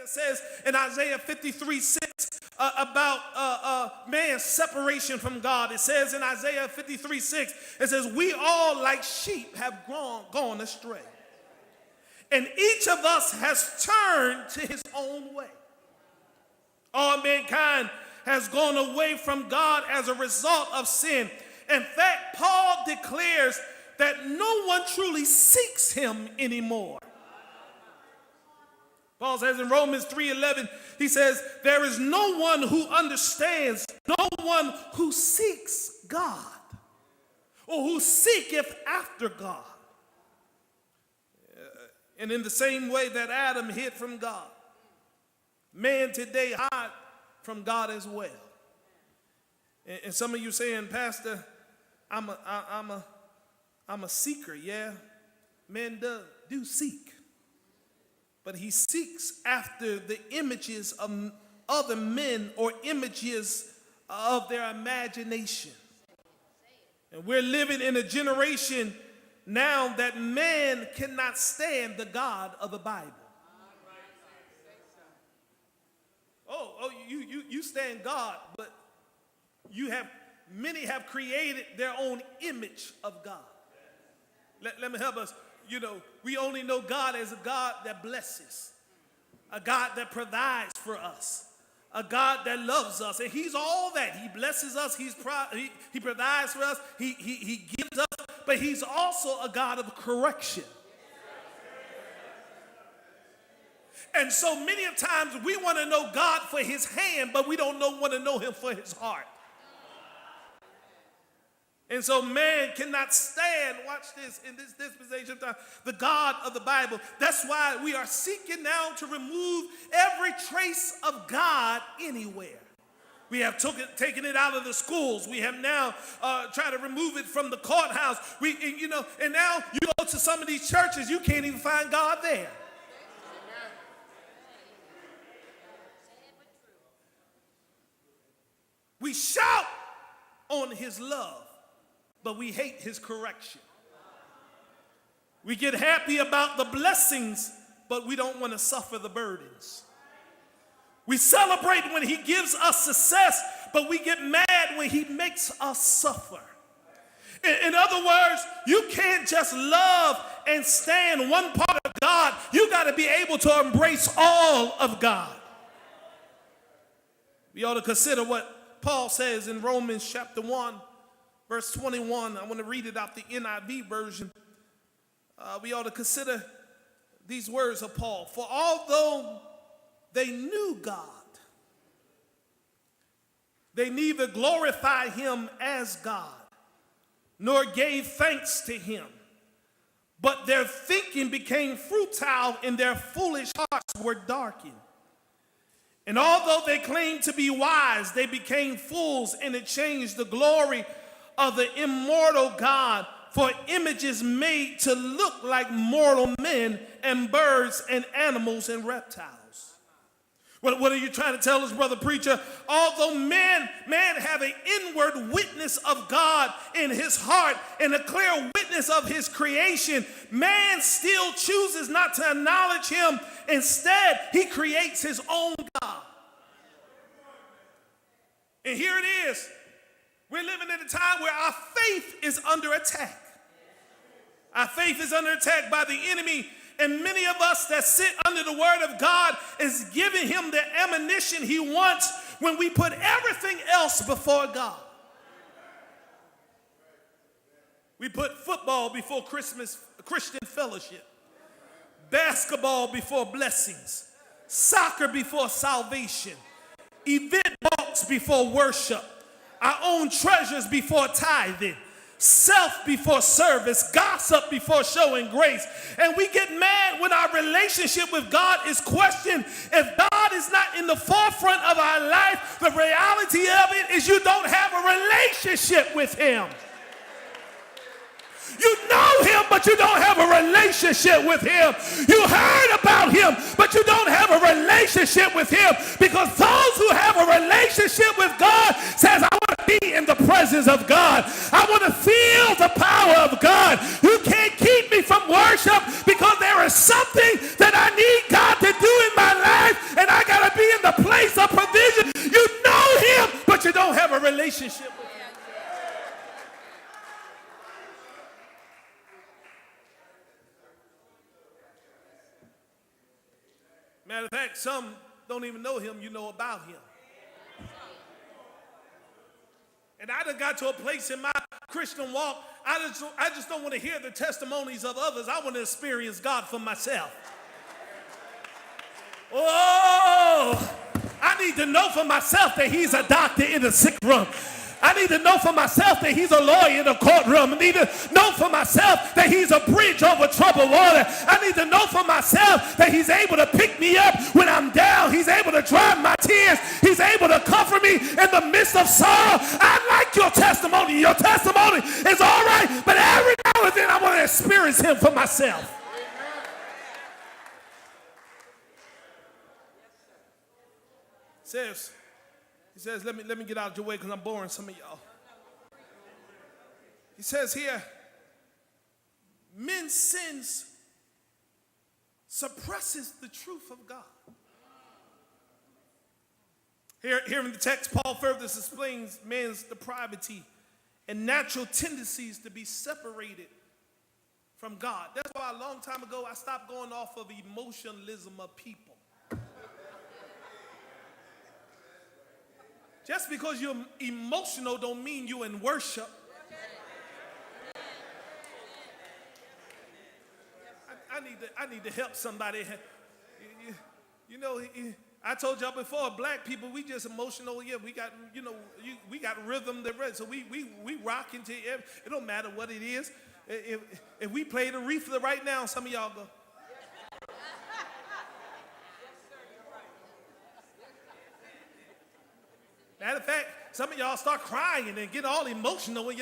that says in Isaiah 53:6 about man's separation from God. It says in Isaiah 53:6, it says, we all like sheep have gone astray. And each of us has turned to his own way. All mankind has gone away from God as a result of sin. In fact, Paul declares that no one truly seeks him anymore. Paul says in Romans 3:11, he says, there is no one who understands, no one who seeks God, or who seeketh after God. And in the same way that Adam hid from God, man today hide from God as well. And some of you saying, Pastor, I'm a seeker. Yeah, men do seek. But he seeks after the images of other men or images of their imagination. And we're living in a generation now that man cannot stand the God of the Bible. Oh, you stand God, but many have created their own image of God. Let me help us. You know, we only know God as a God that blesses, a God that provides for us, a God that loves us. And he's all that. He blesses us. He provides for us. He gives us. But he's also a God of correction. And so many of times we want to know God for his hand, but we don't want to know him for his heart. And so man cannot stand, watch this, in this dispensation of time, the God of the Bible. That's why we are seeking now to remove every trace of God anywhere. We have taken it out of the schools. We have now tried to remove it from the courthouse. And now you go to some of these churches, you can't even find God there. We shout on his love, but we hate his correction. We get happy about the blessings, but we don't want to suffer the burdens. We celebrate when he gives us success, but we get mad when he makes us suffer. In other words, you can't just love and stand one part of God. You got to be able to embrace all of God. We ought to consider what Paul says in Romans chapter 1, verse 21. I want to read it out the NIV version. We ought to consider these words of Paul. For although they knew God, they neither glorified him as God, nor gave thanks to him. But their thinking became futile, and their foolish hearts were darkened. And although they claimed to be wise, they became fools, and exchanged the glory of the immortal God for images made to look like mortal men and birds and animals and reptiles. What are you trying to tell us, brother preacher? Although man have an inward witness of God in his heart and a clear witness of his creation, man still chooses not to acknowledge him. Instead, he creates his own God. And here it is. We're living in a time where our faith is under attack. Our faith is under attack by the enemy. And many of us that sit under the word of God is giving him the ammunition he wants when we put everything else before God. We put football before Christian fellowship, basketball before blessings, soccer before salvation, event walks before worship, our own treasures before tithing, self before service, gossip before showing grace. And we get mad when our relationship with God is questioned. If God is not in the forefront of our life, the reality of it is you don't have a relationship with him. You know him, but you don't have a relationship with him. You heard about him, but you don't have a relationship with him. Because those who have a relationship with God says, I want to be in the presence of God. I want to feel the power of God. You can't keep me from worship because there is something that I need God to do in my life. Matter of fact, some don't even know him, you know about him. And I done got to a place in my Christian walk, I just don't want to hear the testimonies of others. I want to experience God for myself. Oh, I need to know for myself that he's a doctor in the sick room. I need to know for myself that he's a lawyer in the courtroom. I need to know for myself that he's a bridge over troubled water. I need to know for myself that he's able to pick me up when I'm down. He's able to dry my tears. He's able to comfort me in the midst of sorrow. I like your testimony. Your testimony is all right, but every now and then I want to experience him for myself. He says, let me get out of your way because I'm boring some of y'all. He says here, men's sins suppresses the truth of God. Here in the text, Paul further explains man's depravity and natural tendencies to be separated from God. That's why a long time ago I stopped going off of emotionalism of people. Just because you're emotional don't mean you're in worship. I need to help somebody. You know, I told y'all before, black people, we just emotional. Yeah, we got, we got rhythm. So we rock into it. It don't matter what it is. If we play the Aretha right now, some of y'all go. Matter of fact, some of y'all start crying and get all emotional when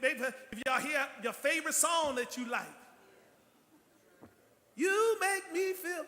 maybe if y'all hear your favorite song that you like. You make me feel.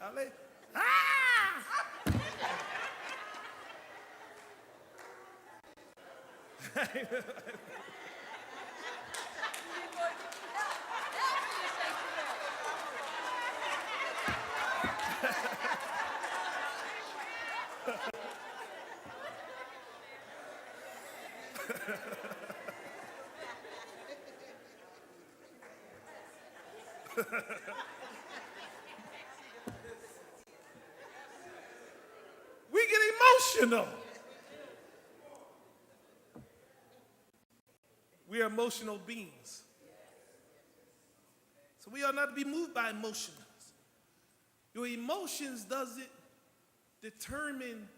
Y'all like, we get emotional. We are emotional beings. So we are not to be moved by emotions. Your emotions doesn't determine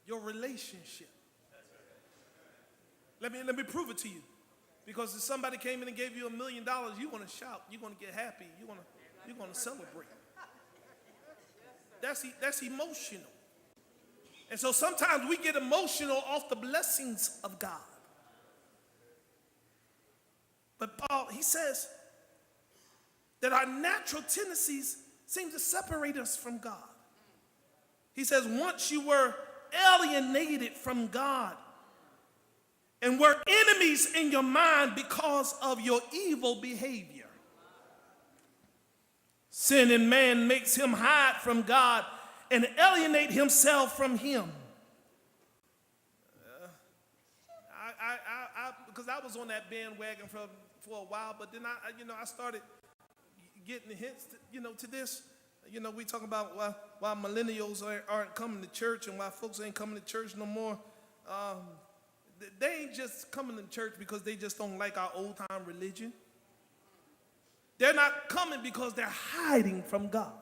your relationship. Let me prove it to you. Because if somebody came in and gave you $1 million, you want to shout, you're going to get happy, you're going to celebrate. That's emotional. And so sometimes we get emotional off the blessings of God. But Paul, he says that our natural tendencies seem to separate us from God. He says once you were alienated from God and were enemies in your mind because of your evil behavior. Sin in man makes him hide from God and alienate himself from him. Because I was on that bandwagon for a while, but then I started getting hints, to this. We talk about why millennials aren't coming to church and why folks ain't coming to church no more. They ain't just coming to church because they just don't like our old-time religion. They're not coming because they're hiding from God.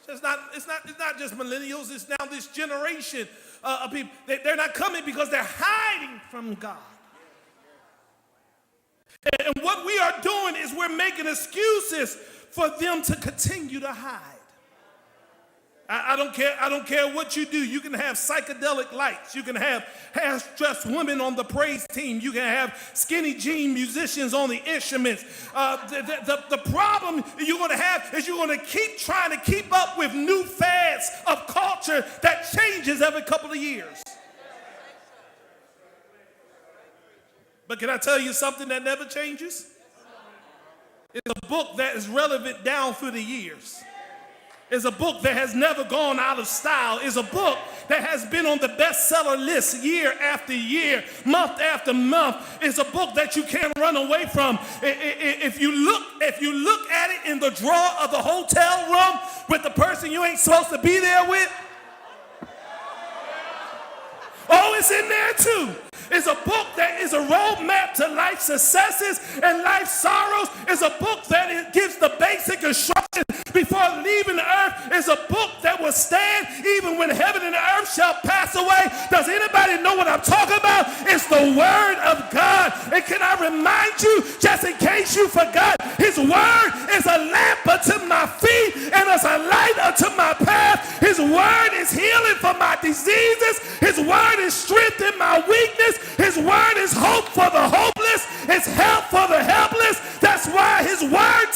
It's not just millennials. It's now this generation of people. They're not coming because they're hiding from God. And what we are doing is we're making excuses for them to continue to hide. I don't care what you do. You can have psychedelic lights. You can have half-dressed women on the praise team. You can have skinny jean musicians on the instruments. The problem you're going to have is you're going to keep trying to keep up with new fads of culture that changes every couple of years. But can I tell you something that never changes? It's a book that is relevant down through the years. Is a book that has never gone out of style. Is a book that has been on the bestseller list year after year, month after month. Is a book that you can't run away from. If you look at it in the drawer of the hotel room with the person you ain't supposed to be there with, oh, it's in there too. It's a book that is a roadmap to life successes and life sorrows. It's a book that gives the basic instructions before leaving the earth. It's a book that will stand even when heaven and earth shall pass away. Does anybody know what I'm talking about? It's the Word of God. And can I remind you, just in case you forgot, His Word is a lamp unto my feet and as a light unto my path. His Word is healing for my diseases. His Word is strength in my weakness. His Word is hope for the hopeless. It's help for the helpless. That's why His Word